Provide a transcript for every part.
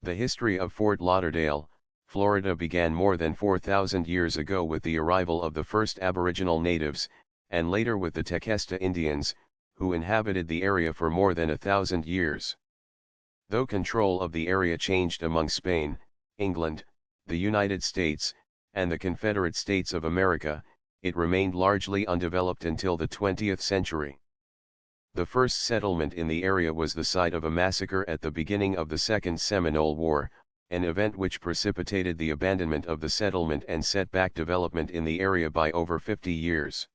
The history of Fort Lauderdale, Florida began more than 4,000 years ago with the arrival of the first Aboriginal natives, and later with the Tequesta Indians, who inhabited the area for more than 1,000 years. Though control of the area changed among Spain, England, the United States, and the Confederate States of America, it remained largely undeveloped until the 20th century. The first settlement in the area was the site of a massacre at the beginning of the Second Seminole War, an event which precipitated the abandonment of the settlement and set back development in the area by over 50 years.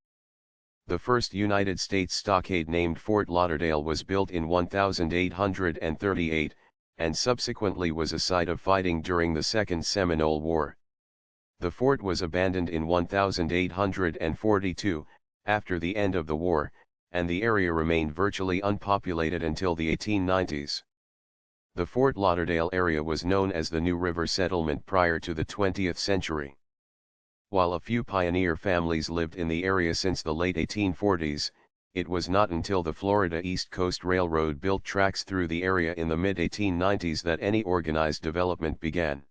The first United States stockade named Fort Lauderdale was built in 1838, and subsequently was a site of fighting during the Second Seminole War. The fort was abandoned in 1842, after the end of the war, and the area remained virtually unpopulated until the 1890s. The Fort Lauderdale area was known as the New River Settlement prior to the 20th century. While a few pioneer families lived in the area since the late 1840s, it was not until the Florida East Coast Railroad built tracks through the area in the mid-1890s that any organized development began.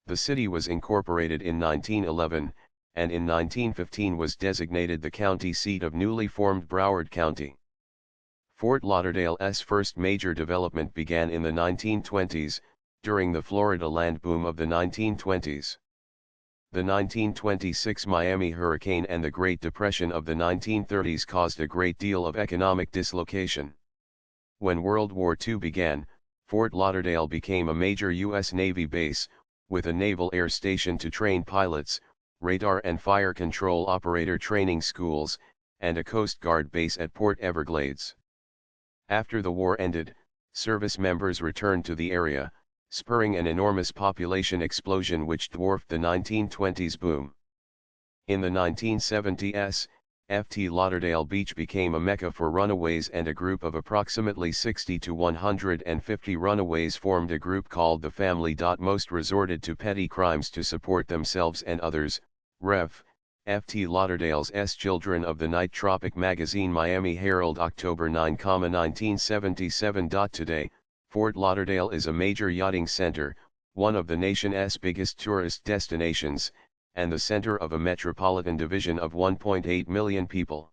The city was incorporated in 1911, and in 1915 was designated the county seat of newly formed Broward County. Fort Lauderdale's first major development began in the 1920s, during the Florida land boom of the 1920s. The 1926 Miami hurricane and the Great Depression of the 1930s caused a great deal of economic dislocation. When World War II began, Fort Lauderdale became a major U.S. Navy base, with a naval air station to train pilots, radar and fire control operator training schools, and a Coast Guard base at Port Everglades. After the war ended, service members returned to the area, spurring an enormous population explosion which dwarfed the 1920s boom. In the 1970s, Ft. Lauderdale Beach became a mecca for runaways, and a group of approximately 60 to 150 runaways formed a group called the Family. Most resorted to petty crimes to support themselves and others. Ref. Ft. Lauderdale's Children of the Night. Tropic Magazine. Miami Herald. October 9, 1977. Today, Fort Lauderdale is a major yachting center, one of the nation's biggest tourist destinations, and the center of a metropolitan division of 1.8 million people.